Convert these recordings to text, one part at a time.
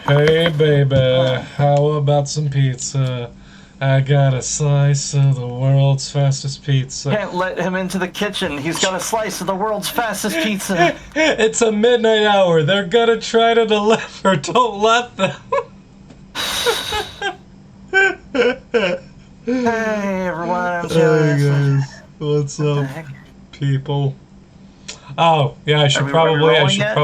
Hey baby, how about some pizza? I got a slice of the world's fastest pizza. Can't let him into the kitchen. He's got a slice of the world's fastest pizza. It's a midnight hour. They're gonna try to deliver. Don't let them. Hey everyone, I'm Hey Jonas. guys, what's What the up, heck? people? Oh yeah, I should we probably. rolling yet?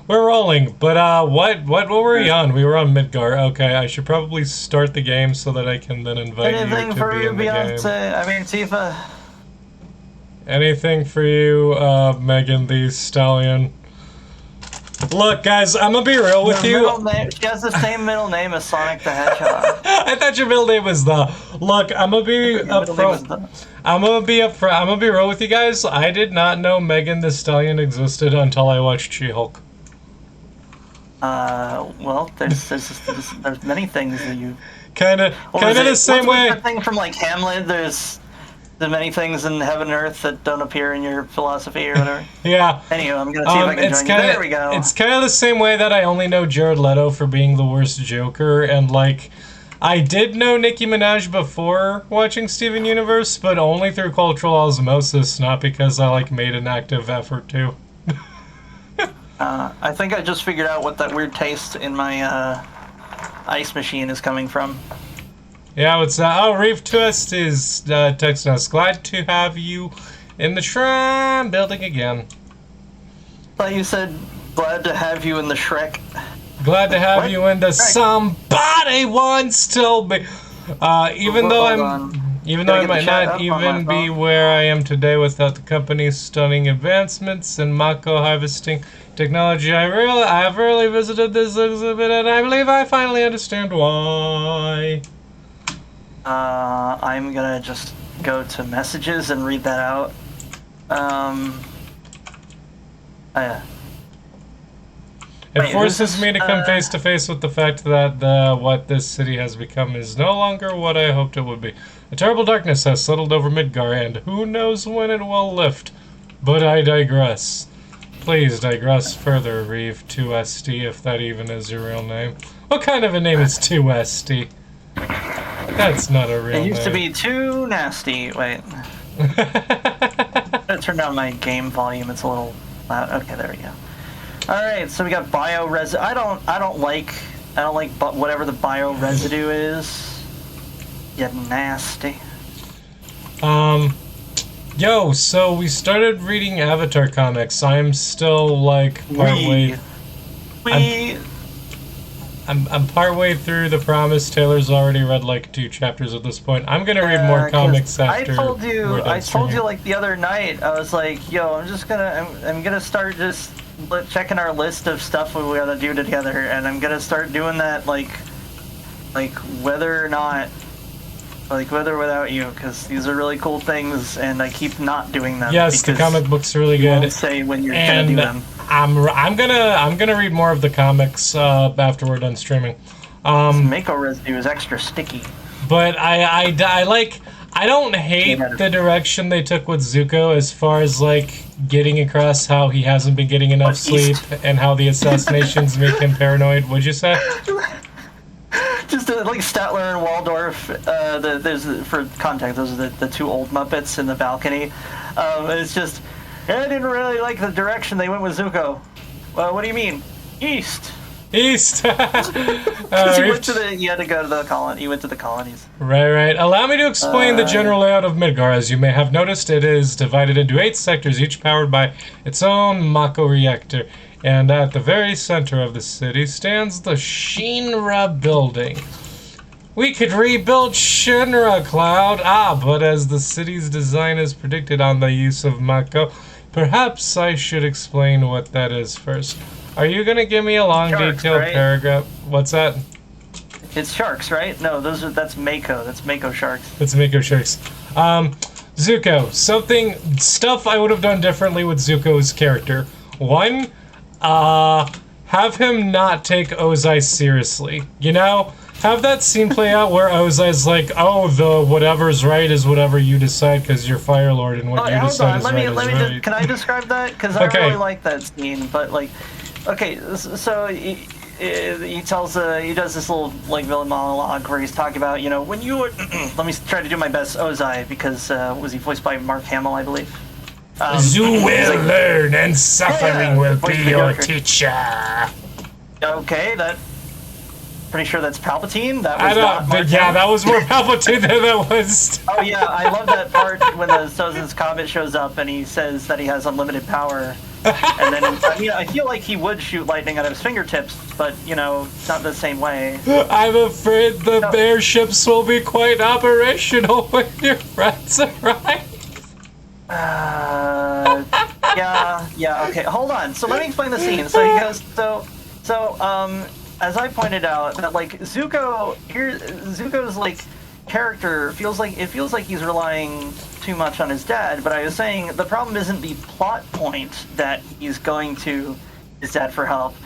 We're rolling, but what were we on? We were on Midgar. Okay, I should probably start the game so that I can then invite Anything you to for be you, in the game. Beyonce? I mean, Tifa. Anything for you, Megan the Stallion. Look, guys, I'm gonna be real with you. She has the same middle name as Sonic the Hedgehog. I thought your middle name was the. Look, I'm gonna be upfront. I'm gonna be real with you guys. I did not know Megan the Stallion existed until I watched She-Hulk. Well, there's many things that you. Kind of the same way. What's the thing from like Hamlet? There's many things in heaven and earth that don't appear in your philosophy or whatever. Yeah. Anyway, I'm gonna see if I can join you. There we go. It's kind of the same way that I only know Jared Leto for being the worst Joker, and like, I did know Nicki Minaj before watching Steven Universe, but only through cultural osmosis, not because I like made an active effort to. I think I just figured out what that weird taste in my ice machine is coming from. Yeah, what's that? Oh, Reef Twist is texting us. Glad to have you in the shrine building again. Thought you said glad to have you in the Shrek. Glad to have you in the somebody once told me. Even though I might not even be where I am today without the company's stunning advancements in Mako harvesting technology, I have rarely visited this exhibit, and I believe I finally understand why. I'm gonna just go to messages and read that out. It forces me to come face to face with the fact that what this city has become is no longer what I hoped it would be. A terrible darkness has settled over Midgar, and who knows when it will lift. But I digress. Please digress further, Reeve 2SD, if that even is your real name. What kind of a name is 2SD? That's not a real name. It used to be too nasty. Wait. I turned down my game volume. It's a little loud. Okay, there we go. All right, so we got bio residue. I don't like whatever the bio residue is. Yeah, nasty. Yo, so we started reading Avatar comics. I'm still like partway. I'm partway through The Promise. Taylor's already read like 2 chapters at this point. I'm gonna read more comics after. I told you like the other night. I was like, yo, I'm gonna start just checking our list of stuff we gotta do together, and I'm gonna start doing that like whether or not. Like with or without you, because these are really cool things, and I keep not doing them. Yes, the comic book's really good. Won't say when you're gonna do them. I'm gonna read more of the comics after we're done streaming. Mako residue is extra sticky. But I don't hate the direction they took with Zuko as far as like getting across how he hasn't been getting enough sleep and how the assassinations make him paranoid. What'd you say? Just like Statler and Waldorf, for context, those are the 2 old Muppets in the balcony. It's just, I didn't really like the direction they went with Zuko. Well, what do you mean? East. East. He had to go to the colony. He went to the colonies. Right. Allow me to explain the general layout of Midgar. As you may have noticed, it is divided into 8 sectors, each powered by its own Mako reactor. And at the very center of the city stands the Shinra building. We could rebuild Shinra, Cloud. But as the city's design is predicted on the use of Mako, perhaps I should explain what that is first. Are you gonna give me a long, detailed paragraph? What's that? It's sharks, right? No, that's Mako. That's Mako sharks. That's Mako sharks. Zuko. Stuff I would have done differently with Zuko's character. 1, have him not take Ozai seriously. You know? Have that scene play out where Ozai's like, oh, the whatever's right is whatever you decide because you're Fire Lord and what you decide is right. Can I describe that? Because I really like that scene, but like, okay, so he does this little like villain monologue where he's talking about, you know, when you were let me try to do my best Ozai, because was he voiced by Mark Hamill, I believe. You will learn, and suffering will be your teacher. Okay, that. Pretty sure that's Palpatine. That was I don't. Mark Yeah, Hamill. that was more Palpatine than that was. Oh yeah, I love that part when the Sozin's Comet shows up and he says that he has unlimited power. And then, I mean, I feel like he would shoot lightning out of his fingertips, but, you know, not the same way. I'm afraid the airships will be quite operational when your friends arrive. Yeah, okay, hold on. So let me explain the scene. So he goes, as I pointed out, that, like, Zuko's, like, character feels like he's relying too much on his dad, but I was saying the problem isn't the plot point that he's going to his dad for help.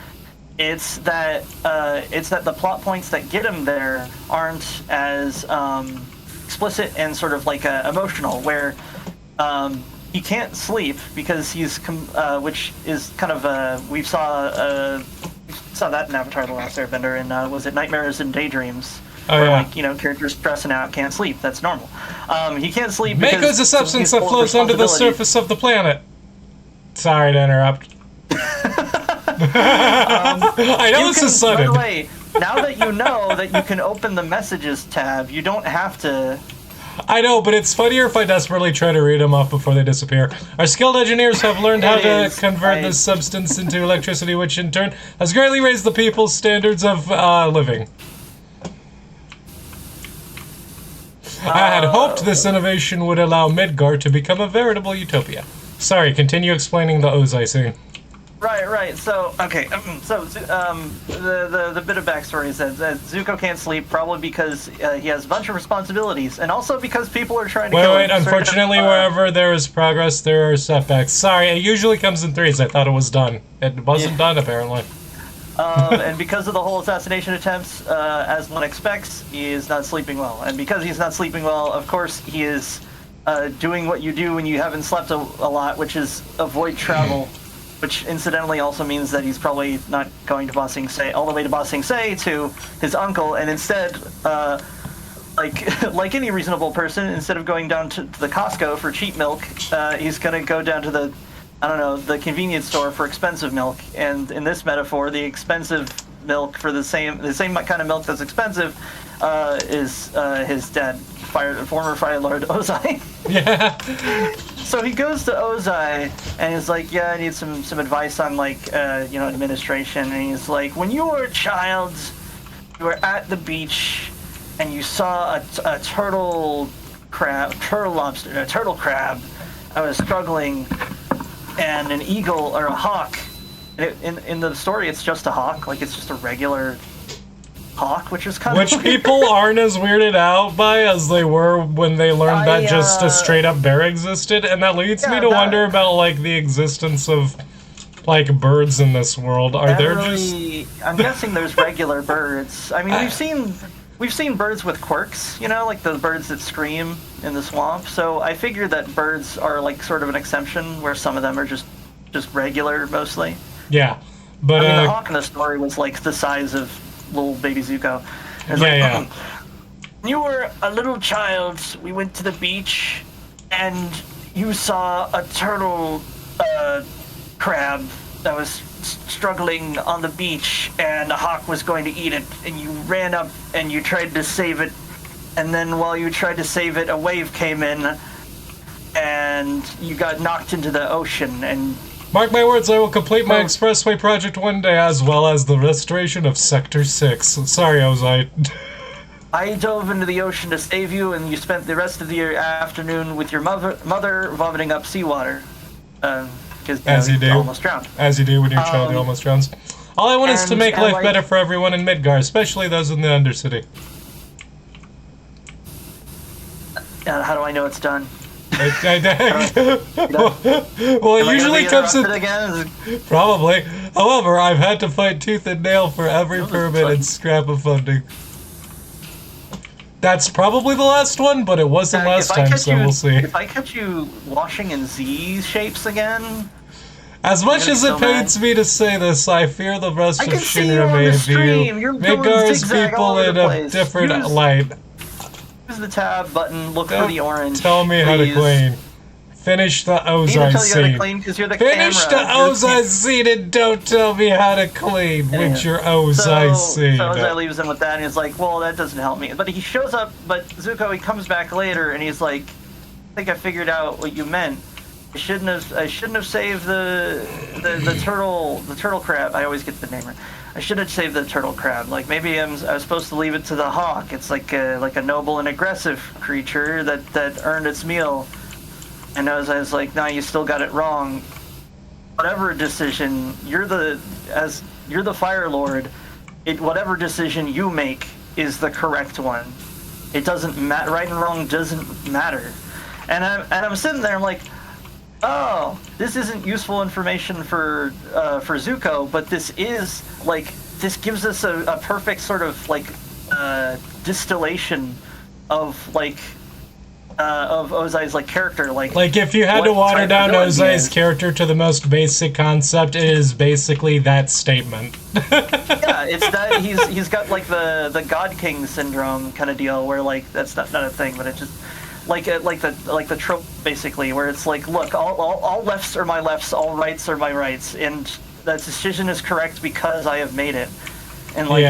It's that the plot points that get him there aren't as explicit and sort of like emotional, where he can't sleep because he's which is kind of we saw that in Avatar: The Last Airbender, and was it Nightmares and Daydreams? Oh, where, yeah. like, you know, characters stressing out, can't sleep. That's normal. He can't sleep Mako because is a substance he's that full of floats under the responsibility. surface of the planet. Sorry to interrupt. I know this is sudden. By the way, now that you know that you can open the messages tab, you don't have to. I know, but it's funnier if I desperately try to read them off before they disappear. Our skilled engineers have learned how to convert this substance into electricity, which in turn has greatly raised the people's standards of living. I had hoped this innovation would allow Midgar to become a veritable utopia. Sorry, continue explaining the Ozai scene. Right. So, okay. The bit of backstory is that Zuko can't sleep probably because he has a bunch of responsibilities, and also because people are trying to kill him. Unfortunately, wherever there is progress, there are setbacks. Sorry, it usually comes in threes. I thought it was done. It wasn't done, apparently. And because of the whole assassination attempts, as one expects, he is not sleeping well. And because he's not sleeping well, of course, he is doing what you do when you haven't slept a lot, which is avoid travel. Which incidentally also means that he's probably not going to Ba Sing Se, all the way to Ba Sing Se to his uncle, and instead, like any reasonable person, instead of going down to the Costco for cheap milk, he's gonna go down to the convenience store for expensive milk. And in this metaphor, the expensive milk for the same kind of milk that's expensive is his dad, former Fire Lord Ozai. Yeah. So he goes to Ozai and he's like, yeah, I need some advice on, like, administration. And he's like, when you were a child, you were at the beach and you saw a turtle crab. I was struggling, and an eagle or a hawk. In the story, it's just a hawk, like it's just a regular hawk, which is kind of weird. People aren't as weirded out by as they were when they learned that just a straight up bear existed, and that leads me to wonder about, like, the existence of, like, birds in this world. Are there I'm guessing there's regular birds. I mean, we've seen birds with quirks, you know, like the birds that scream in the swamp. So I figured that birds are, like, sort of an exception, where some of them are just regular mostly. Yeah, but I mean, the hawk in the story was like the size of little baby Zuko. Yeah. When you were a little child, we went to the beach, and you saw a turtle crab that was struggling on the beach, and a hawk was going to eat it, and you ran up and you tried to save it, and then while you tried to save it, a wave came in, and you got knocked into the ocean, and... Mark my words, I will complete my expressway project one day, as well as the restoration of Sector 6. Sorry, Ozai. I dove into the ocean to save you, and you spent the rest of the afternoon with your mother vomiting up seawater. Because you almost drowned. As you do when your child almost drowns. All I want is to make life better for everyone in Midgar, especially those in the Undercity. How do I know it's done? Well, it usually comes in... Probably. However, I've had to fight tooth and nail for every permit and scrap of funding. That's probably the last one, but it wasn't last time, so we'll see. If I catch you washing in Z shapes again... As much gonna as be it so pains me to say this, I fear the rest I of can see you Shinra on may the view stream. You're going Midgar's zigzag all people over in the a place. different light. Use the tab button. Look for Don't the orange. tell me how to please. clean. Finish the I need to Ozai tell you how to scene. clean because you're the Finish the camera. You're the Ozai scene and don't tell me how to clean with your Ozai scene. So Ozai leaves him with that, and he's like, "Well, that doesn't help me." But he shows up. But Zuko, he comes back later, and he's like, "I think I figured out what you meant. I shouldn't have saved the turtle crab. I always get the name right. I should have saved the turtle crab. Like maybe I was supposed to leave it to the hawk. It's like a noble and aggressive creature that earned its meal." And I was like, "No, you still got it wrong. Whatever decision you're the Fire Lord. Whatever decision you make is the correct one. It doesn't matter. Right and wrong doesn't matter." And I'm sitting there. I'm like, "Oh, this isn't useful information for Zuko, but this gives us a perfect sort of like distillation of Ozai's like character, like if you had to water down Ozai's character to the most basic concept, it is basically that statement. Yeah, it's that he's got like the God King syndrome kind of deal, where like that's not a thing, but it just like the trope basically, where it's like, look, all lefts are my lefts, all rights are my rights, and that decision is correct because I have made it. And like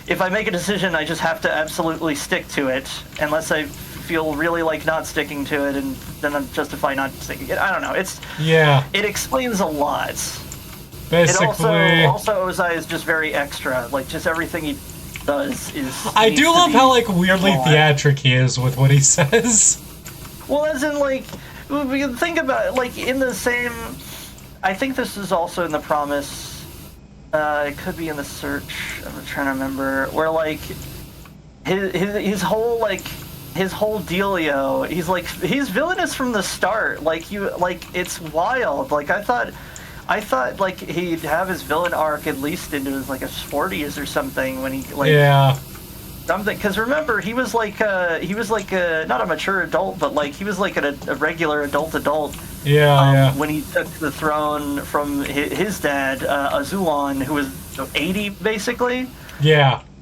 if I make a decision, I just have to absolutely stick to it, unless I feel really like not sticking to it, and then I'm justified not sticking it. I don't know. It explains a lot. Basically, it also Ozai is just very extra. Like just everything he does is. I do love how like weirdly theatric he is with what he says. Well, as in like, we can think about it, like in the same. I think this is also in the Promise. It could be in the Search. I'm trying to remember where like his whole dealio. He's villainous from the start. It's wild. Like I thought like he'd have his villain arc at least into his 40s or something when he something, because remember he was like not a mature adult, but like he was like a regular adult when he took the throne from his dad Azulon, who was 80 basically.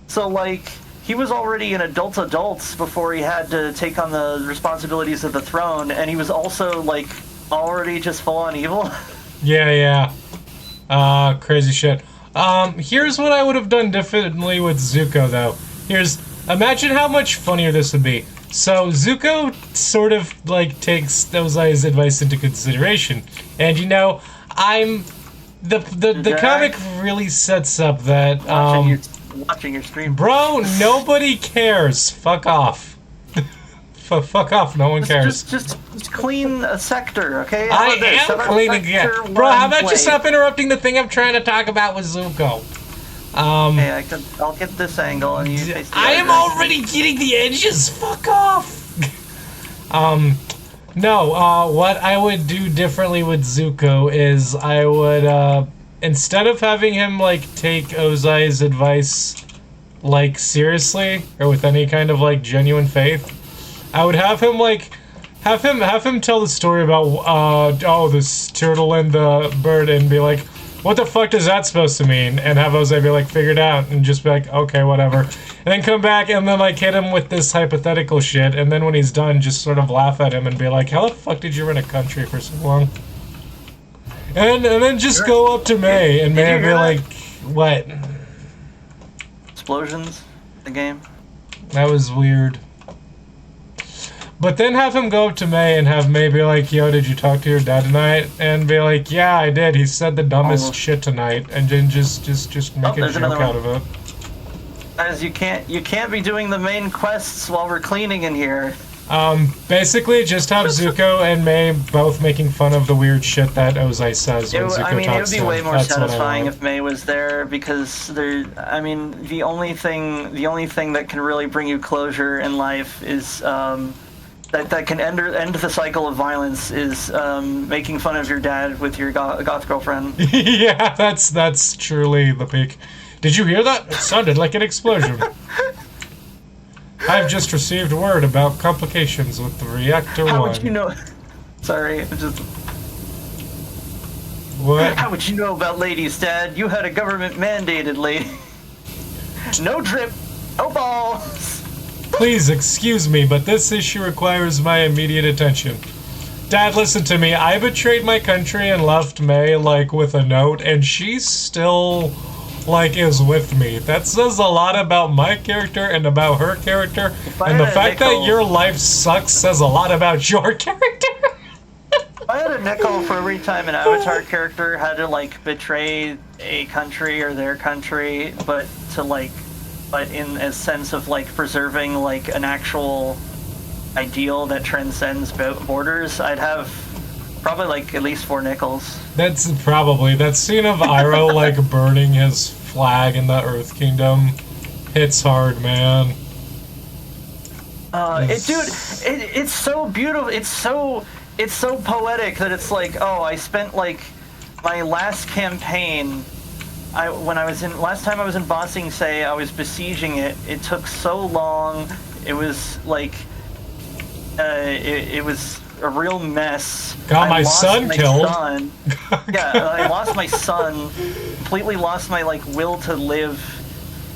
So like he was already an adult before he had to take on the responsibilities of the throne, and he was also like already just full on evil. Crazy shit. Here's what I would have done differently with Zuko, though. Imagine how much funnier this would be. So, Zuko sort of, takes Ozai's advice into consideration. And, the comic really sets up that, watching your stream. Bro, nobody cares. Fuck off. Fuck off, no one cares. Just clean a sector, okay? I am cleaning it. Bro, how about you stop interrupting the thing I'm trying to talk about with Zuko? Okay, I'll get this angle and you face the I am already getting the edges. Fuck off. What I would do differently with Zuko is I would, instead of having him, take Ozai's advice, seriously, or with any kind of, genuine faith, I would have him, have him tell the story about, this turtle and the bird, and be like, what the fuck is that supposed to mean? And have Ozai be figured out, and just be okay, whatever. And then come back and then, hit him with this hypothetical shit, and then when he's done, just sort of laugh at him and be like, how the fuck did you run a country for so long? And then just go up to May, and May would be like, what? Explosions in the game? That was weird. But then have him go up to May and have May be like, yo, did you talk to your dad tonight? And be like, yeah, I did. He said the dumbest shit tonight. And then just make a joke out of it. Guys, you can't be doing the main quests while we're cleaning in here. Basically, just have Zuko and May both making fun of the weird shit that Ozai says when Zuko talks to him. It would be way more satisfying if May was there, because the only thing that can really bring you closure in life is, that can end the cycle of violence is making fun of your dad with your goth girlfriend. Yeah, that's truly the peak. Did you hear that? It sounded like an explosion. I've just received word about complications with the reactor 1. How would you know? Sorry, What? How would you know about ladies, Dad? You had a government-mandated lady. No drip, no balls. Please excuse me, but this issue requires my immediate attention. Dad, listen to me. I betrayed my country and left May, like, with a note, and she still, like, is with me. That says a lot about my character and about her character, and the fact that your life sucks says a lot about your character. I had a nickel for every time an Avatar character had to, like, betray a country or their country, but in a sense of, like, preserving, like, an actual ideal that transcends borders, I'd have probably, like, at least 4 nickels. That's probably, that scene of Iroh, like, burning his flag in the Earth Kingdom hits hard, man. It's so beautiful, it's so poetic that it's like, oh, I spent, like, my last campaign, last time I was in Ba Sing Se, I was besieging it. It took so long. It was like, it was a real mess. Got my son killed. Yeah, I lost my son. Completely lost my, like, will to live,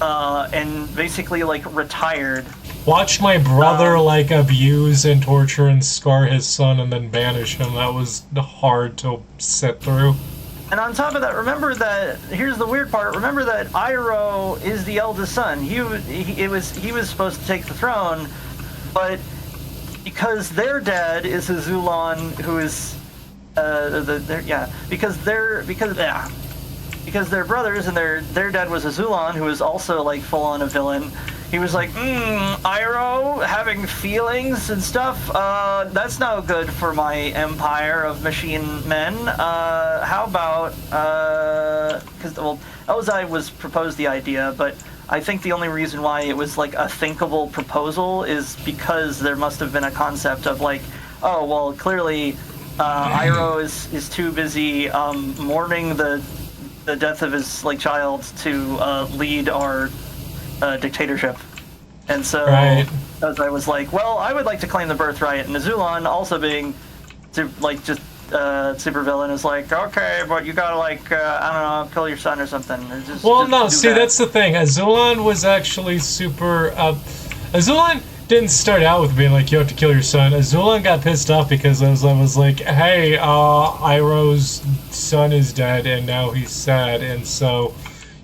and basically, like, retired. Watched my brother, like, abuse and torture and scar his son and then banish him. That was hard to sit through. And on top of that, remember that, here's the weird part, remember that Iroh is the eldest son. He was supposed to take the throne, but because their dad is a Zulon who is, because they're brothers and their dad was a Zulon who was also, like, full on a villain. He was like, Iroh having feelings and stuff, that's not good for my empire of machine men. How about, because, well, Ozai was proposed the idea, but I think the only reason why it was, like, a thinkable proposal is because there must have been a concept of, like, oh, well, clearly, Iroh is too busy, mourning the death of his, like, child to, lead our dictatorship. And so as I was like, well, I would like to claim the birthright, and Azulon also being just super villain is like, okay, but you gotta, like, I don't know, kill your son or something. That's the thing. Azulon was actually super Azulon didn't start out with being like, you have to kill your son. Azulon got pissed off because Azulon was like, hey, Iroh's son is dead and now he's sad, and so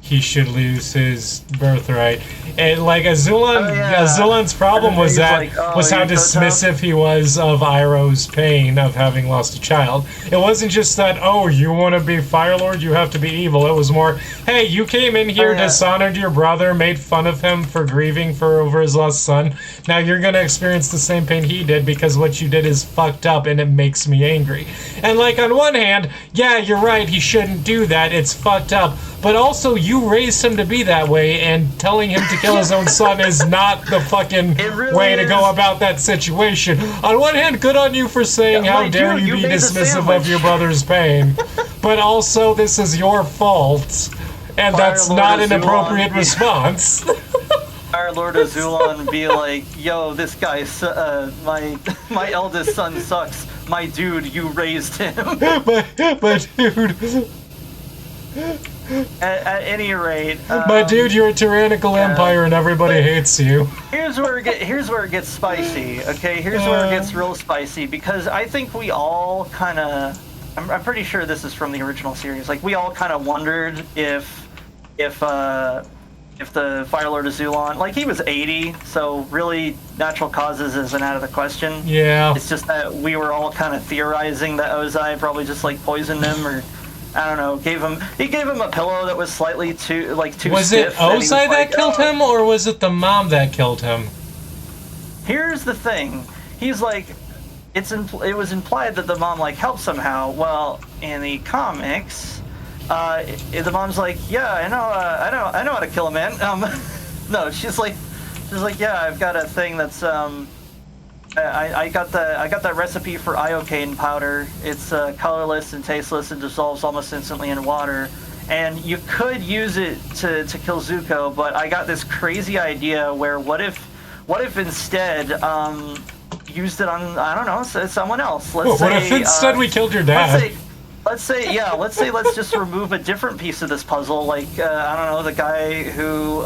he should lose his birthright. And, like, Azulon's problem was how dismissive he was of Iroh's pain of having lost a child. It wasn't just that, oh, you want to be Fire Lord, you have to be evil. It was more, hey, you came in here, dishonored your brother, made fun of him for grieving over his lost son. Now you're going to experience the same pain he did because what you did is fucked up and it makes me angry. And, like, on one hand, yeah, you're right, he shouldn't do that, it's fucked up. But also, you raised him to be that way, and telling him to kill his own son is not the fucking way to go about that situation. On one hand, good on you for saying, how dare you be dismissive of your brother's pain. But also, this is your fault, and that's not an appropriate response. Fire Lord Azulon be like, yo, this guy, my eldest son sucks. My dude, you raised him. but dude... At any rate, but dude, you're a tyrannical empire and everybody hates you. Here's where it gets spicy. Okay, here's where it gets real spicy, because I think we all kind of, I'm pretty sure this is from the original series. Like, we all kind of wondered if the Fire Lord Azulon, like, he was 80, so really natural causes isn't out of the question. Yeah. It's just that we were all kind of theorizing that Ozai probably just, like, poisoned him, or I don't know, he gave him a pillow that was slightly too stiff. Was it Ozai that killed him, or was it the mom that killed him? Here's the thing. He's like, it was implied that the mom, like, helped somehow. Well, in the comics, the mom's like, yeah, I know how to kill a man. No, she's like, yeah, I've got a thing that's I got that recipe for iocane powder. It's colorless and tasteless and dissolves almost instantly in water. And you could use it to kill Zuko, but I got this crazy idea where what if instead used it on, I don't know, someone else. Let's say, what if instead we killed your dad? let's just remove a different piece of this puzzle. Like, I don't know, the guy who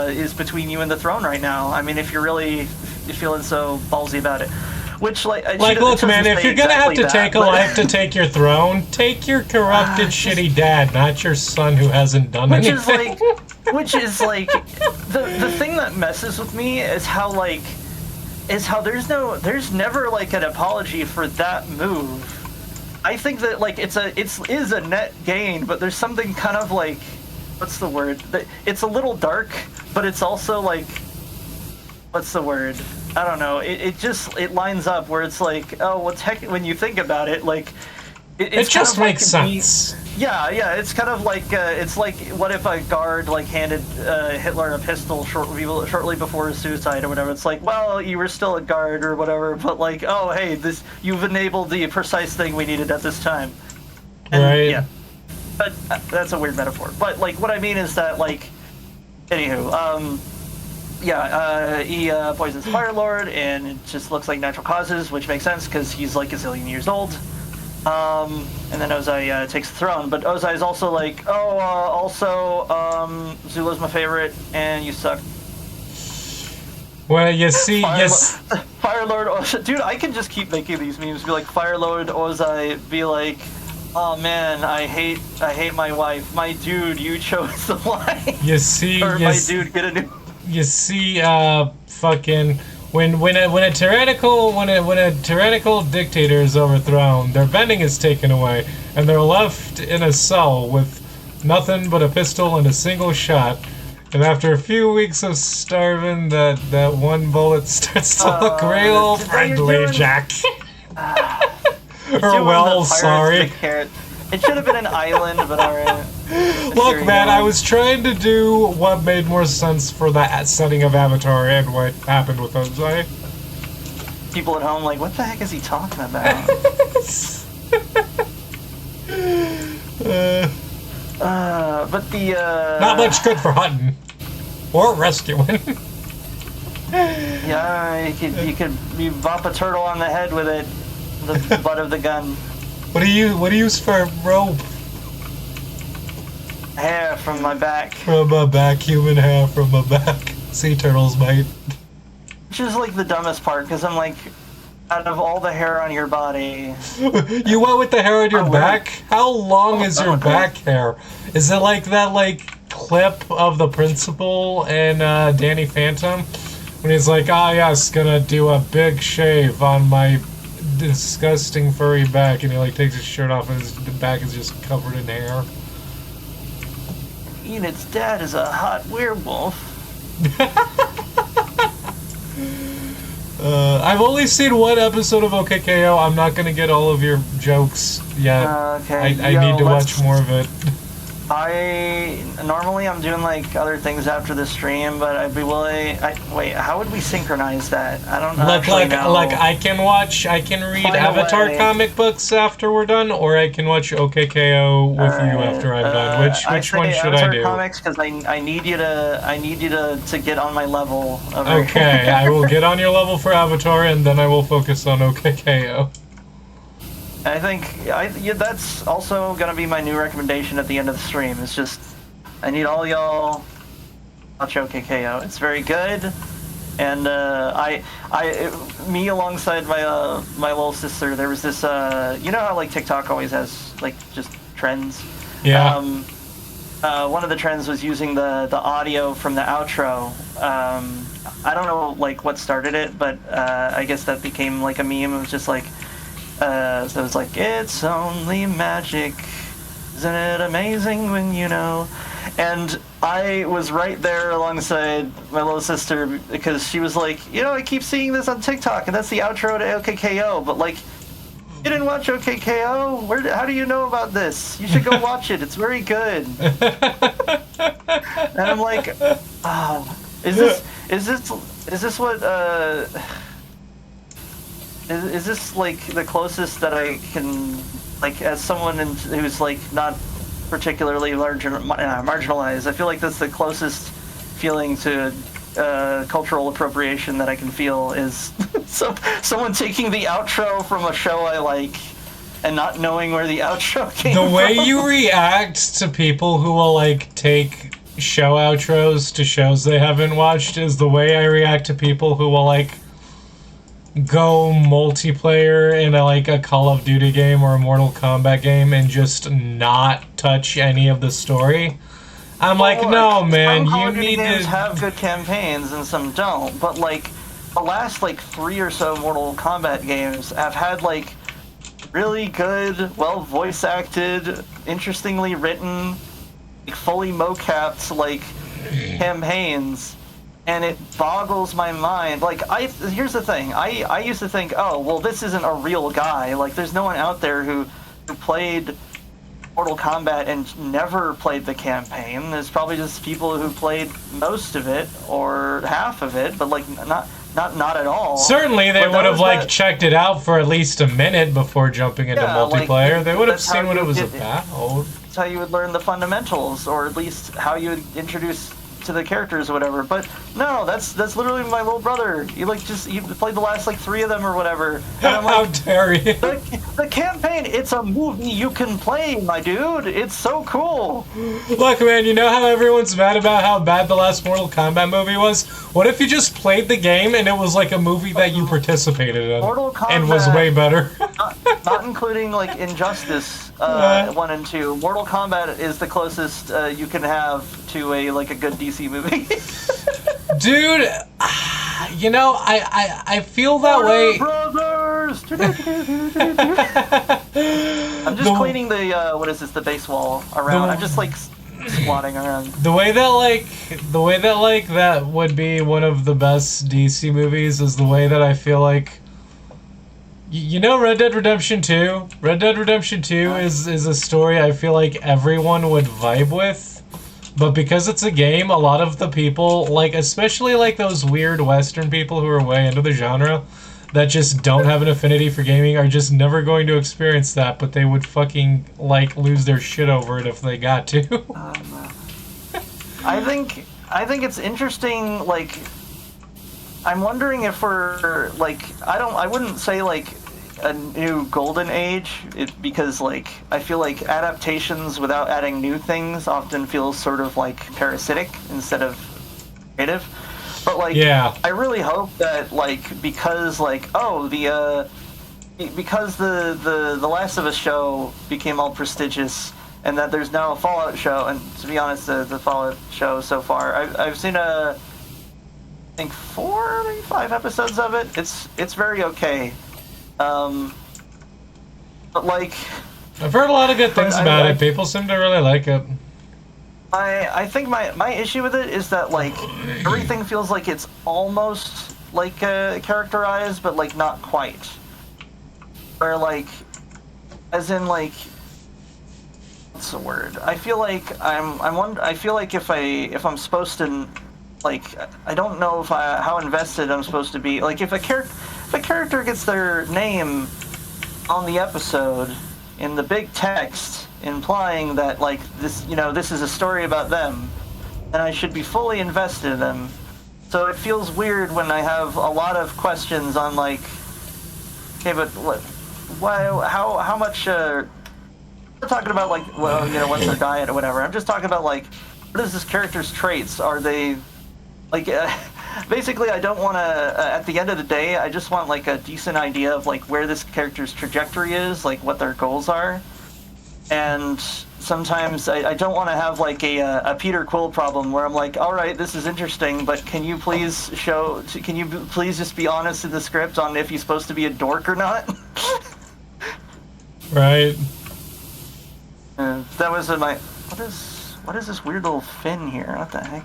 is between you and the throne right now. I mean, if you're really feeling so ballsy about it. Which, like, look, man, if you're gonna have to take a life to take your throne, take your corrupted, shitty dad, not your son who hasn't done anything. Which is like, the thing that messes with me is how there's never like an apology for that move. I think that like it is a net gain, but there's something kind of like, what's the word? It's a little dark, but it's also like, what's the word? I don't know. It lines up where it's like, oh, what's heck? When you think about it, like, it just makes sense. Yeah. It's kind of like it's like, what if a guard like handed Hitler a pistol shortly before his suicide or whatever? It's like, well, you were still a guard or whatever, but like, oh, hey, you've enabled the precise thing we needed at this time. And, right. Yeah. But that's a weird metaphor. But like, what I mean is that like, anywho, he poisons the Fire Lord, and it just looks like natural causes, which makes sense because he's like a zillion years old. And then Ozai takes the throne, but Ozai is also like, Zula's my favorite, and you suck. Well, you see, Fire Lord Ozai, dude, I can just keep making these memes. Be like, Fire Lord Ozai, be like, oh man, I hate my wife. My dude, you chose the line. You see, my dude, get a new. You see, fucking when a tyrannical dictator is overthrown, their bending is taken away, and they're left in a cell with nothing but a pistol and a single shot. And after a few weeks of starving, that one bullet starts to look real friendly, Jack. Or well, sorry. It should have been an island, but alright. Look, man, I was trying to do what made more sense for that setting of Avatar and what happened with Ozai. People at home like, what the heck is he talking about? But the not much good for hunting or rescuing. Yeah, you bop a turtle on the head with it, the butt of the gun. What do you use for rope? Hair from my back. From my back, human hair from my back. Sea turtles, mate. Which is like the dumbest part, because I'm like, out of all the hair on your body... You went with the hair on your back? How long is your back hair? Is it like that clip of the principal and Danny Phantom? When he's like, yes, gonna do a big shave on my disgusting furry back, and he takes his shirt off and his back is just covered in hair. Enid's dad is a hot werewolf. I've only seen one episode of OKKO. I'm not gonna get all of your jokes yet. Okay. I need to watch more of it. Normally I'm doing other things after the stream, but I'd be willing. Wait, how would we synchronize that? I don't know. I can read Avatar comic books after we're done, or I can watch OKKO with you after I'm done. Which one should Avatar I do? Comics, because I need you to get on my level. Okay, I will get on your level for Avatar, and then I will focus on OKKO. I think that's also going to be my new recommendation at the end of the stream. It's just, I need all y'all watch OKKO. It's very good, and me alongside my little sister, there was this, you know how TikTok always has just trends? Yeah. One of the trends was using the audio from the outro. I don't know what started it, but I guess that became a meme. It was just so it was it's only magic, isn't it amazing when you know? And I was right there alongside my little sister, because she was like, I keep seeing this on TikTok, and that's the outro to OKKO, but you didn't watch OKKO? How do you know about this? You should go watch it, it's very good. And I'm like, oh, is this what, Is this the closest that I can, as someone who's not particularly marginalized? I feel like that's the closest feeling to cultural appropriation that I can feel, is someone taking the outro from a show I like and not knowing where the outro came The from. way you react to people who will, like, take show outros to shows they haven't watched is the way I react to people who will, like, go multiplayer in a Call of Duty game or a Mortal Kombat game and just not touch any of the story. I'm like, no, man, some Call you of Duty need games to have good campaigns and some don't, but like the last like 3 or so Mortal Kombat games have had like really good, well voice acted, interestingly written, like, fully mocapped like campaigns, and it boggles my mind. Like here's the thing, I used to think, oh well, this isn't a real guy. Like there's no one out there who played Mortal Kombat and never played the campaign. There's probably just people who played most of it or half of it, but like not at all. Certainly, they But that would have was like that- checked it out for at least a minute before jumping into Yeah, like, multiplayer. They would have that's how seen what you it was get- about. That's how you would learn the fundamentals, or at least how you would introduce to the characters or whatever. But no, that's literally my little brother. He played the last like 3 of them or whatever. And I'm How like, dare you? the campaign, it's a movie you can play, my dude. It's so cool. Look, man, you know how everyone's mad about how bad the last Mortal Kombat movie was? What if you just played the game and it was like a movie that you participated in Mortal and was Kombat- way better? Not including like Injustice 1 and 2. Mortal Kombat is the closest you can have to a good DC movie. Dude, you know, I feel that way. Brothers. I'm just cleaning the what is this? The base wall around. I'm just like squatting around. The way that that would be one of the best DC movies is the way that I feel like. You know, Red Dead Redemption 2? Red Dead Redemption 2 is a story I feel like everyone would vibe with. But because it's a game, a lot of the people, like, especially like those weird Western people who are way into the genre, that just don't have an affinity for gaming, are just never going to experience that, but they would fucking, like, lose their shit over it if they got to. I think it's interesting. Like, I'm wondering if we're like, I wouldn't say like a new golden age, because like I feel like adaptations without adding new things often feels sort of like parasitic instead of creative. But like, Yeah. I really hope that like, because like, because the Last of Us show became all prestigious, and that there's now a Fallout show, and to be honest, the Fallout show so far, I've seen I think 4, maybe 5 episodes of it. It's very okay. But like, I've heard a lot of good things But about I- it. People seem to really like it. I think my issue with it is that like everything feels like it's almost like characterized, but like not quite. Or like, as in like, what's the word? I feel like I feel like if I'm supposed to, like, I don't know how invested I'm supposed to be. Like if a character gets their name on the episode in the big text implying that like this is a story about them, then I should be fully invested in them. So it feels weird when I have a lot of questions on like, okay, but how much I'm not talking about like, well, what's their diet or whatever. I'm just talking about like, what is this character's traits? Are they like basically, I don't want to, at the end of the day, I just want like a decent idea of like where this character's trajectory is, like what their goals are. And sometimes I don't want to have like a Peter Quill problem where I'm like, all right, this is interesting, but can you please just be honest in the script on if he's supposed to be a dork or not? Right. That was my, what is this weird little fin here? What the heck?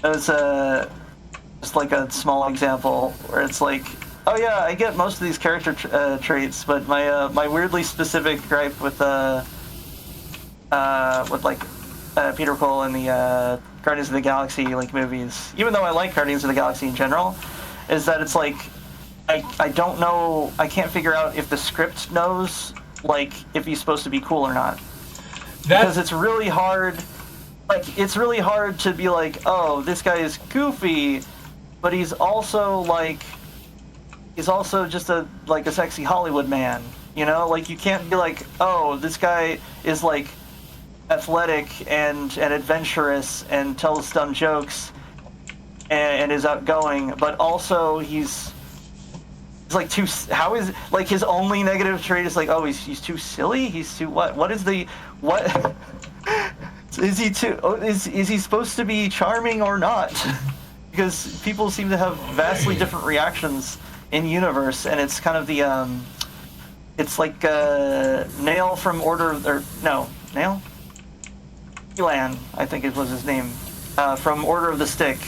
That was just like a small example where it's like, oh yeah, I get most of these character traits, but my weirdly specific gripe with Peter Quill and the Guardians of the Galaxy like movies, even though I like Guardians of the Galaxy in general, is that it's like I don't know, I can't figure out if the script knows like if he's supposed to be cool or not. Because it's really hard. Like, it's really hard to be like, oh, this guy is goofy, but he's also just a sexy Hollywood man, You know, like you can't be like, oh, this guy is like athletic and adventurous and tells dumb jokes and is outgoing, but also he's like too. How is like his only negative trait is like, oh, he's too silly. He's too what? What is the what? Is he too? Is he supposed to be charming or not? Because people seem to have vastly different reactions in universe, and it's kind of the it's like Nail from Nail. Elan, I think it was his name, from Order of the Stick.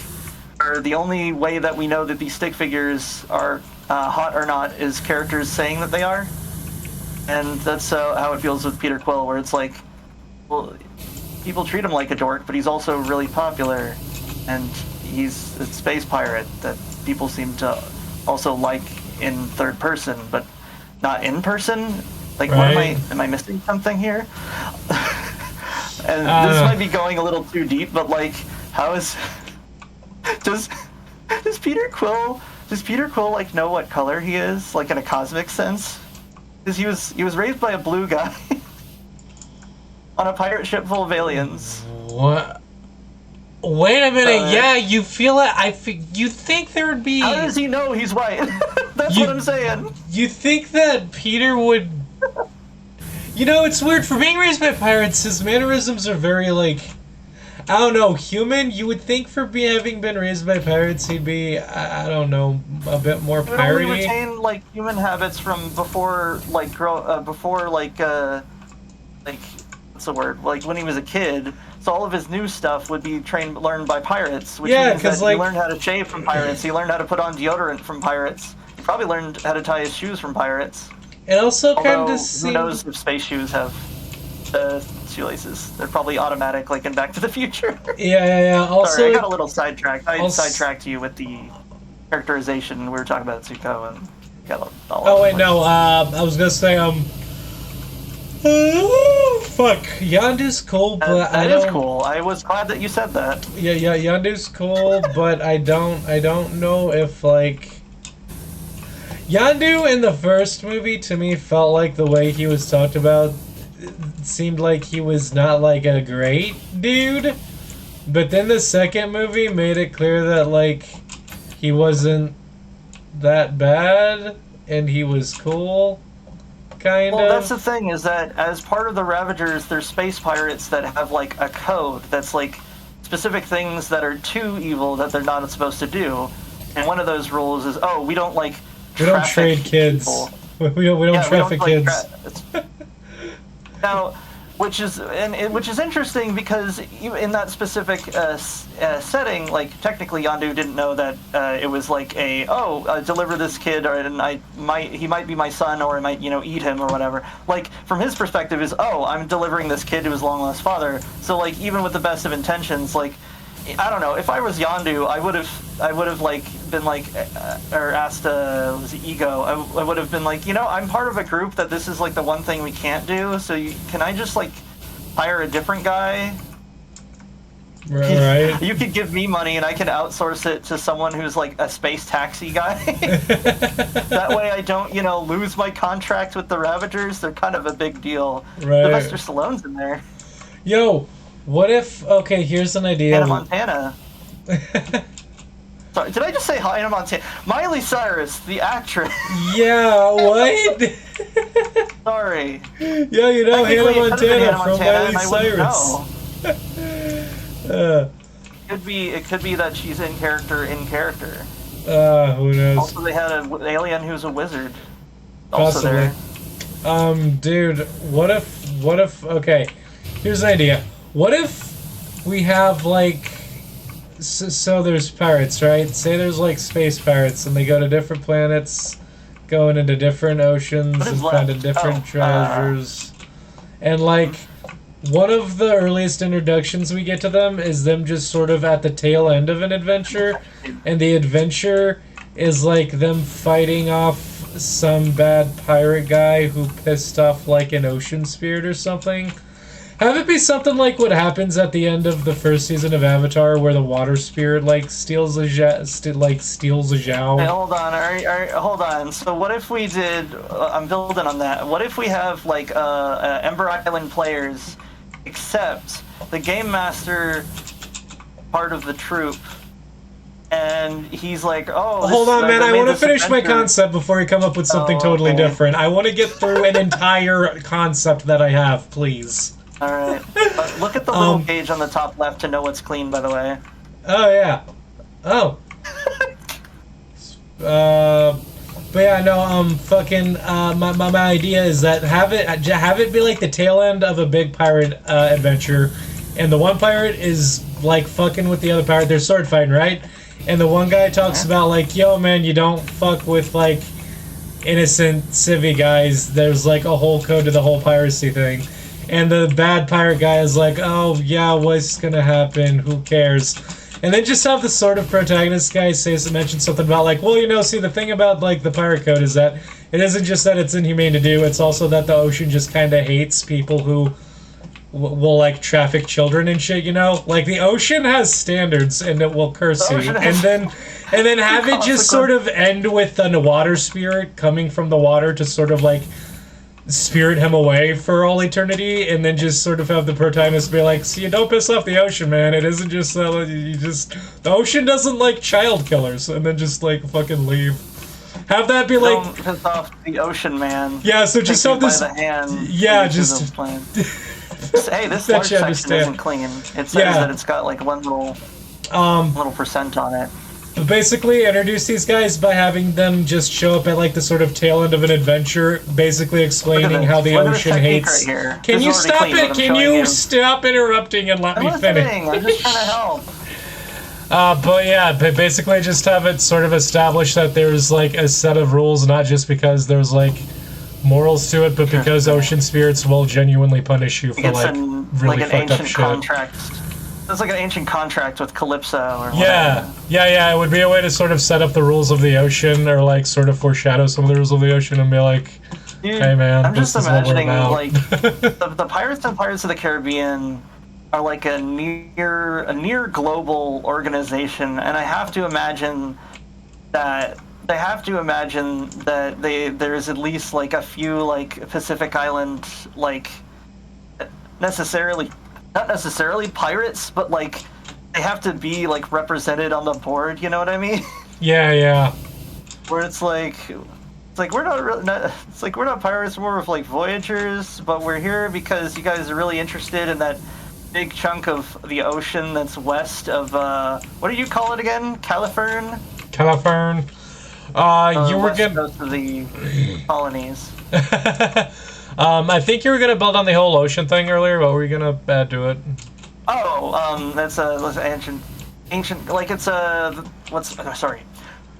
Or the only way that we know that these stick figures are hot or not is characters saying that they are, and that's how it feels with Peter Quill, where it's like, well, people treat him like a dork, but he's also really popular, and he's a space pirate that people seem to also like in third person, but not in person. Like, right. Am I missing something here? And this might be going a little too deep, but like, how is does Peter Quill like know what color he is, like in a cosmic sense? Because he was raised by a blue guy on a pirate ship full of aliens. What? Wait a minute. Yeah, you feel it. You think there would be. How does he know he's white? That's what I'm saying. You think that Peter would? You know, it's weird. For being raised by pirates, his mannerisms are very like, I don't know, human. You would think for having been raised by pirates, he'd be, I don't know, a bit more He would piratey. only retain like human habits from before, like what's the word? Like when he was a kid. So all of his new stuff would be learned by pirates, which means that he learned how to shave from pirates. He learned how to put on deodorant from pirates. He probably learned how to tie his shoes from pirates. It also kind of who knows if space shoes have shoelaces? They're probably automatic, like in Back to the Future. Yeah. Also, sorry, I got a little sidetracked. I sidetracked you with the characterization. We were talking about Zuko and got all. Oh wait, no. I was gonna say fuck. Yondu's cool, but that is cool. I was glad that you said that. Yeah. Yondu's cool, but I don't know if like. Yondu in the first movie, to me, felt like the way he was talked about seemed like he was not, like, a great dude. But then the second movie made it clear that, like, he wasn't that bad, and he was cool, kind of. Well, that's the thing, is that as part of the Ravagers, there's space pirates that have, like, a code that's, like, specific things that are too evil that they're not supposed to do. And one of those rules is, oh, we don't, like... We don't trade kids. We don't traffic kids. Now, which is interesting because in that specific setting, like technically Yondu didn't know that it was like deliver this kid, or he might be my son, or I might eat him or whatever. Like from his perspective is I'm delivering this kid to his long lost father. So like even with the best of intentions, like. I don't know. If I was Yondu, I would have like been like, or asked was it Ego? I would have been like, I'm part of a group that this is like the one thing we can't do. So can I just like hire a different guy? Right. You could give me money and I can outsource it to someone who's like a space taxi guy. That way I don't lose my contract with the Ravagers. They're kind of a big deal. Right. Sylvester Stallone's in there. Yo. What if... Okay, here's an idea. Hannah Montana. Sorry, did I just say Hannah Montana? Miley Cyrus, the actress. Yeah, what? Sorry. Yeah, Hannah Montana from Miley Cyrus. It could be that she's in character. Who knows? Also, they had an alien who's a wizard. Possibly. Also there. Dude, what if... Okay, here's an idea. What if we have, like... So there's pirates, right? Say there's, like, space pirates, and they go to different planets, going into different oceans, and finding different treasures. And, like, one of the earliest introductions we get to them is them just sort of at the tail end of an adventure, and the adventure is, like, them fighting off some bad pirate guy who pissed off, like, an ocean spirit or something. Have it be something like what happens at the end of the first season of Avatar, where the water spirit like steals a steals a Hey, Zhao. hold on. Hold on. So what if we did? I'm building on that. What if we have like Ember Island players, except the game master part of the troop, and he's like, "Oh, Hold on, man. I want to finish my adventure." concept before you come up with something totally okay. different. I want to get through an entire concept that I have, please. All right. Look at the little gauge on the top left to know what's clean. By the way. Oh yeah. Oh. But yeah, no. Fucking. My idea is that have it be like the tail end of a big pirate adventure, and the one pirate is like fucking with the other pirate. They're sword fighting, right? And the one guy talks about like, yo, man, you don't fuck with like innocent civvy guys. There's like a whole code to the whole piracy thing. And the bad pirate guy is like, oh yeah, what's gonna happen? Who cares? And then just have the sort of protagonist guy mention something about like, well, you know, see, the thing about like the pirate code is that it isn't just that it's inhumane to do. It's also that the ocean just kind of hates people who will like traffic children and shit, you know? Like the ocean has standards and it will curse you. And then have it just sort of end with a water spirit coming from the water to sort of like spirit him away for all eternity, and then just sort of have the protagonist be like, see, don't piss off the ocean, man. It isn't just the ocean doesn't like child killers, and then just like fucking leave. Have that be like, don't piss off the ocean, man. Yeah, so just have this. By the hand, yeah, just. Hey, this large section isn't clean. It says that it's got like one little percent on it. Basically, introduce these guys by having them just show up at like the sort of tail end of an adventure, basically explaining how the ocean hates. Right, can you stop it? Can you stop interrupting and let me finish? I'm just trying to help. But yeah, basically just have it sort of establish that there's like a set of rules, not just because there's like morals to it, but because ocean spirits will genuinely punish you for like really fucked up shit. Contract. It's like an ancient contract with Calypso or whatever. Yeah. It would be a way to sort of set up the rules of the ocean, or like sort of foreshadow some of the rules of the ocean, and be like, dude, hey man, I'm just imagining like the the pirates and Pirates of the Caribbean are like a near global organization, and I have to imagine that there's at least like a few like Pacific Island like not necessarily pirates, but like they have to be like represented on the board, you know what I mean? Yeah. Where it's like we're not pirates, we're more of like voyagers, but we're here because you guys are really interested in that big chunk of the ocean that's west of what do you call it again? Californ? You were gonna coast of the colonies. I think you were gonna build on the whole ocean thing earlier. What were you gonna add to it? That's ancient. Like it's sorry.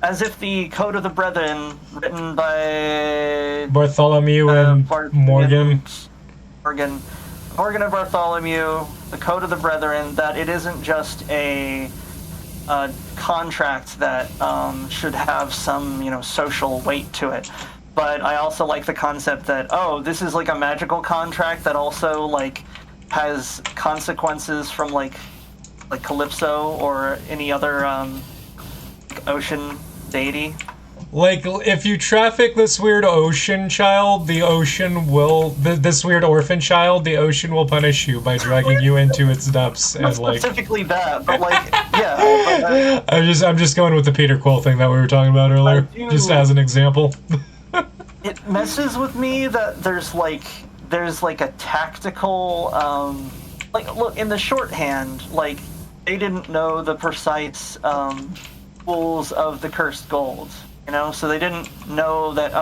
As if the Code of the Brethren, written by Bartholomew and Morgan and Bartholomew, the Code of the Brethren, that it isn't just a contract that should have some social weight to it. But I also like the concept that this is like a magical contract that also like has consequences from like Calypso or any other ocean deity. Like, if you traffic this weird ocean child, the ocean will... This weird orphan child, the ocean will punish you by dragging you into its depths and, like... Specifically that, but, like, yeah. I'm just going with the Peter Quill thing that we were talking about earlier, just as an example. It messes with me that there's a tactical... look, in the shorthand, like, they didn't know the precise rules of the cursed gold. So they didn't know that,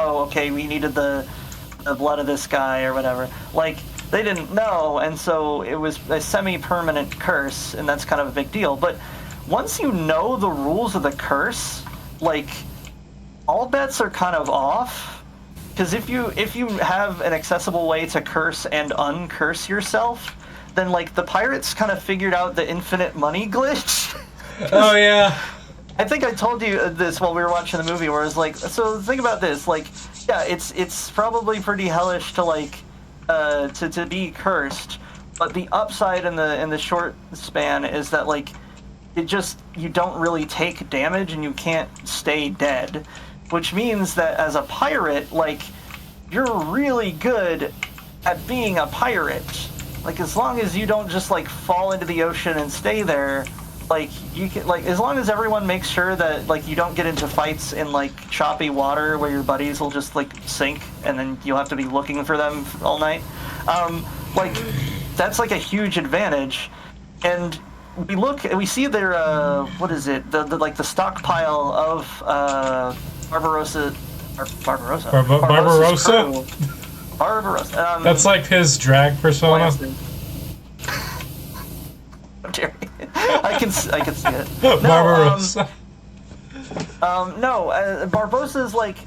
we needed the blood of this guy or whatever. Like, they didn't know, and so it was a semi-permanent curse, and that's kind of a big deal. But once you know the rules of the curse, like, all bets are kind of off. Because if you have an accessible way to curse and uncurse yourself, then, like, the pirates kind of figured out the infinite money glitch. Oh, yeah. I think I told you this while we were watching the movie, where it's like, so think about this, like, yeah, it's probably pretty hellish to like to be cursed, But the upside in the short span is that like you don't really take damage and you can't stay dead, which means that as a pirate, like you're really good at being a pirate. Like as long as you don't just like fall into the ocean and stay there, like you can like as long as everyone makes sure that like you don't get into fights in like choppy water where your buddies will just like sink and then you'll have to be looking for them all night. Like that's like a huge advantage. And we see their what is it? The like the stockpile of Barbarossa. Barbarossa. That's like his drag persona. I can see it. Barbarossa. Barbossa is like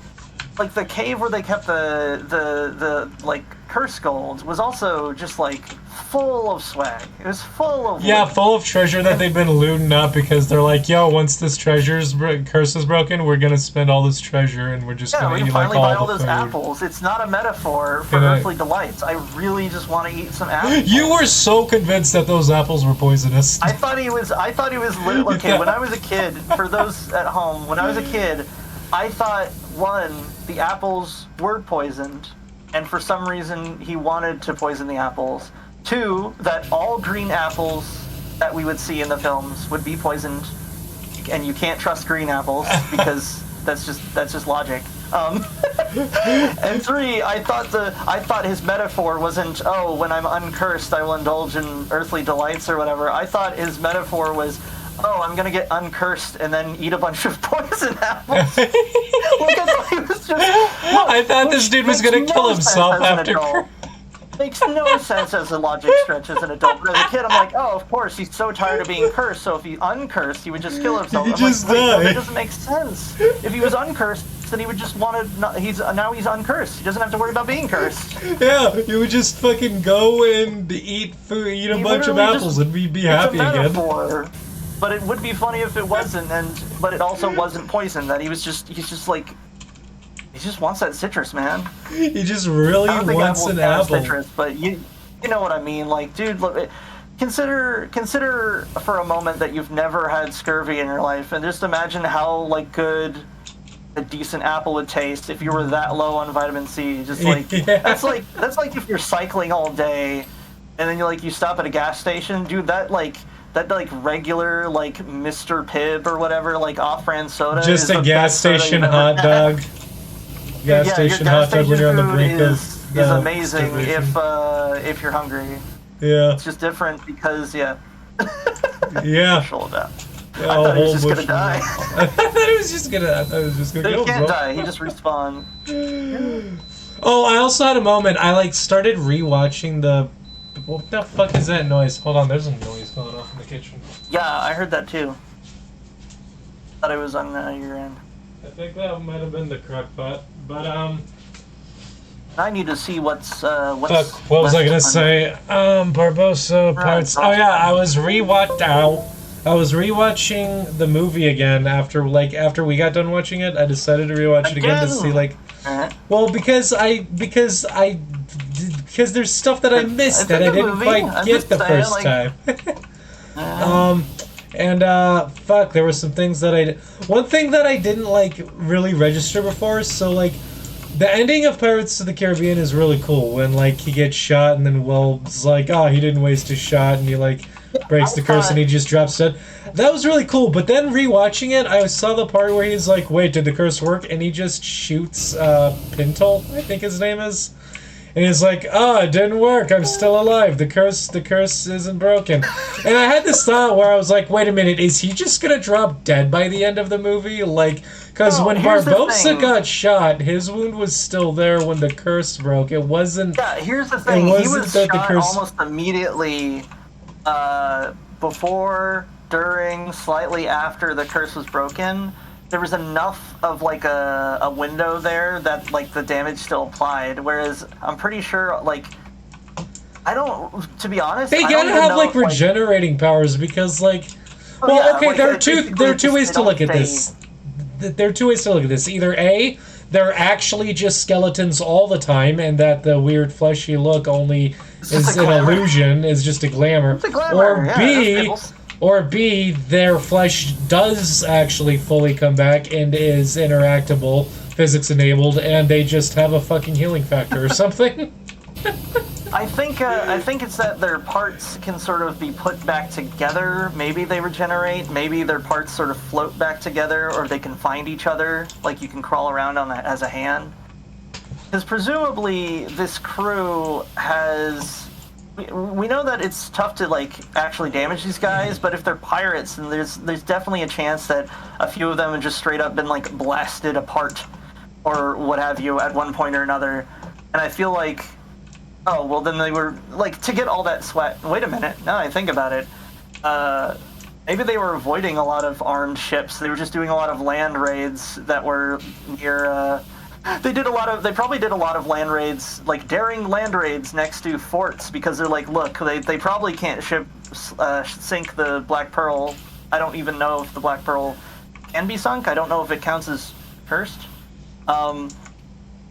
the cave where they kept the like curse gold was also just like full of swag. It was full of full of treasure that they've been looting up because they're like, yo, once this curse is broken, we're gonna spend all this treasure and we're just gonna eat like buy all the those food. Apples. It's not a metaphor for earthly delights. I really just want to eat some apples. You were so convinced that those apples were poisonous. I thought he was okay. When I was a kid, for those at home, when I was a kid, I thought the apples were poisoned, and for some reason he wanted to poison the apples. 2, that all green apples that we would see in the films would be poisoned, and you can't trust green apples because that's just logic. And 3, I thought his metaphor wasn't, oh, when I'm uncursed I will indulge in earthly delights or whatever. I thought his metaphor was, oh, I'm gonna get uncursed and then eat a bunch of poison apples. I thought this dude was gonna kill himself after. Makes no sense as a logic stretch as an adult. But as a kid, I'm like, oh, of course, he's so tired of being cursed, so if he uncursed, he would just kill himself. He just like, die. That doesn't make sense. If he was uncursed, then he would just want to. Now he's uncursed. He doesn't have to worry about being cursed. Yeah, you would just fucking go and eat a bunch of apples and be happy again. But it would be funny if it wasn't, but it also wasn't poison. That he's just like. He just wants that citrus, man. He just really wants an apple. Citrus, but you know what I mean. Like, dude, look, consider for a moment that you've never had scurvy in your life, and just imagine how like good a decent apple would taste if you were that low on vitamin C. Just like that's like if you're cycling all day, and then you stop at a gas station, dude. That regular like Mr. Pibb or whatever like off-brand soda. Just a gas station hot dog. Gas station hot dog when you're on the brink is amazing if you're hungry. Yeah. It's just different because Yeah. I thought he was just gonna die. I thought he was just gonna He can't die. He just respawn. Oh, I also had a moment. I started rewatching the. What the fuck is that noise? Hold on, there's a noise going off in the kitchen. Yeah, I heard that too. Thought it was on your end. I think that might have been the crock pot, but I need to see what's Fuck, what was I gonna say? Barbossa parts. Oh yeah, I was rewatching the movie again after we got done watching it. I decided to rewatch it again to see well, because there's stuff that I missed that I didn't quite get the first time. Fuck, there were some things that one thing that I didn't really register before, so the ending of Pirates of the Caribbean is really cool when he gets shot and then Will's like, oh, he didn't waste his shot, and he breaks the curse and he just drops dead. That was really cool, but then rewatching it, I saw the part where he's like, wait, did the curse work? And he just shoots Pintle, I think his name is. And he's like, oh, it didn't work. I'm still alive. The curse isn't broken. And I had this thought where I was like, wait a minute, is he just gonna drop dead by the end of the movie? Because when Barbossa got shot, his wound was still there when the curse broke. It wasn't. Yeah, here's the thing. He was shot almost immediately before, during, slightly after the curse was broken. There was enough of a window there that the damage still applied, whereas I'm pretty sure I don't, to be honest, they gotta have regenerating powers because there are two ways to look at this. There are two ways to look at this. Either A, they're actually just skeletons all the time and that the weird fleshy look only is an illusion, is just a glamour. It's a glamour, Or B, their flesh does actually fully come back and is interactable, physics enabled, and they just have a fucking healing factor or something. I think it's that their parts can sort of be put back together. Maybe they regenerate. Maybe their parts sort of float back together, or they can find each other. Like you can crawl around on that as a hand. Because presumably this crew has. We know that it's tough to like actually damage these guys, but if they're pirates, then there's definitely a chance that a few of them have just straight up been like blasted apart, or what have you, at one point or another. And I feel like. Oh, well then they were, like, to get all that sweat... Wait a minute, now that I think about it. Maybe they were avoiding a lot of armed ships. They were just doing a lot of land raids that were near, They probably did a lot of land raids, like daring land raids next to forts, because they're like, look, they probably can't sink the Black Pearl. I don't even know if the Black Pearl can be sunk. I don't know if it counts as cursed.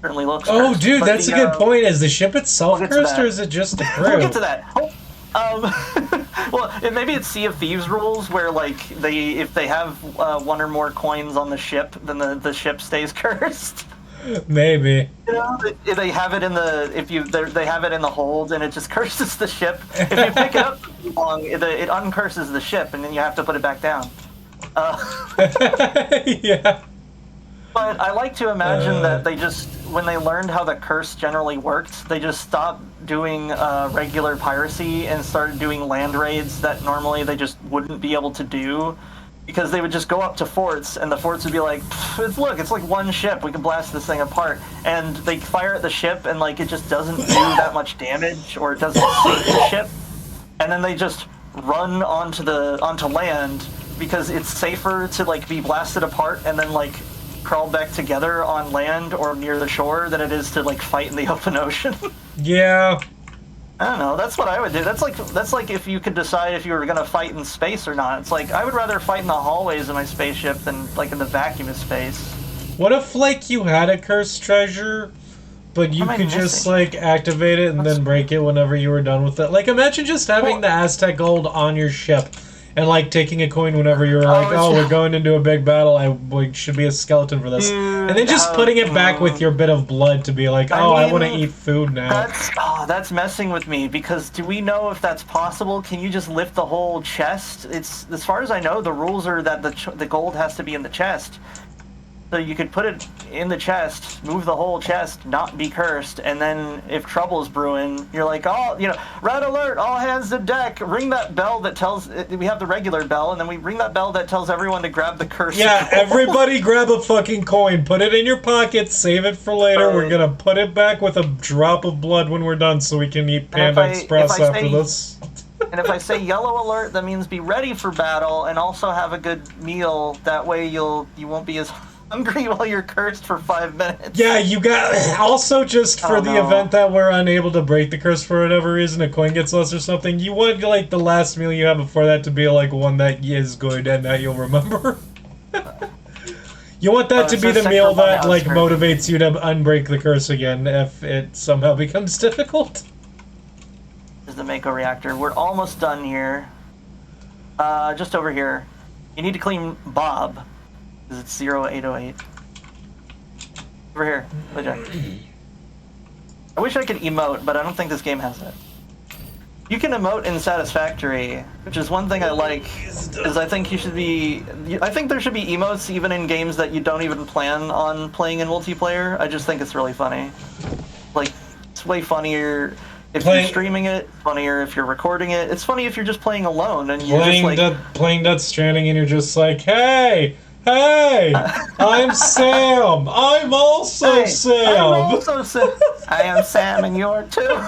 Certainly looks Oh, cursed, dude, that's a good point. Is the ship itself cursed, or is it just a crew? We'll get to that. Well, maybe it's Sea of Thieves rules, where like if they have one or more coins on the ship, then the ship stays cursed. Maybe. You know, if they have it in they have it in the hold, and it just curses the ship. If you pick it up for too long, it uncurses the ship, and then you have to put it back down. Yeah. But I like to imagine that they just, when they learned how the curse generally worked, they just stopped doing regular piracy and started doing land raids that normally they just wouldn't be able to do, because they would just go up to forts, and the forts would be like, look, it's like one ship, we can blast this thing apart, and they fire at the ship, and like it just doesn't do that much damage, or it doesn't sink the ship, and then they just run onto land, because it's safer to like be blasted apart and then like crawl back together on land or near the shore than it is to like fight in the open ocean. Yeah. I don't know. That's what I would do. That's like if you could decide if you were gonna fight in space or not. It's like I would rather fight in the hallways of my spaceship than like in the vacuum of space. What if like you had a cursed treasure, but you could just like activate it and then break it whenever you were done with it? Like imagine just having the Aztec gold on your ship. And, like, taking a coin whenever you're like, we're going into a big battle, we should be a skeleton for this. And then just putting it back with your bit of blood to be like, I want to eat food now. That's messing with me, because do we know if that's possible? Can you just lift the whole chest? It's, as far as I know, the rules are that the gold has to be in the chest. So you could put it in the chest, move the whole chest, not be cursed, and then if trouble's brewing, you're like, red alert, all hands to deck, ring that bell that tells, we have the regular bell, and then we ring that bell that tells everyone to grab the cursed Yeah, gold. everybody grab a fucking coin, put it in your pocket, save it for later, we're gonna put it back with a drop of blood when we're done so we can eat Panda Express after this. And if I say yellow alert, that means be ready for battle, and also have a good meal, that way you won't be as hungry while you're cursed for 5 minutes. Yeah, you got... Also, just for the event that we're unable to break the curse for whatever reason, a coin gets lost or something, you want, like, the last meal you have before that to be, like, one that is good and that you'll remember. You want that to be the meal that, like, motivates you to unbreak the curse again if it somehow becomes difficult. This is the Mako reactor. We're almost done here. Just over here. You need to clean Bob. Because it's 0808. Over here. I wish I could emote, but I don't think this game has it. You can emote in Satisfactory, which is one thing I like, is I think there should be emotes even in games that you don't even plan on playing in multiplayer. I just think it's really funny. Like, it's way funnier if you're streaming it, funnier if you're recording it. It's funny if you're just playing alone and you're just like... Playing Death Stranding and you're just like, hey, I'm Sam. I'm also Sam. I am Sam and you're too.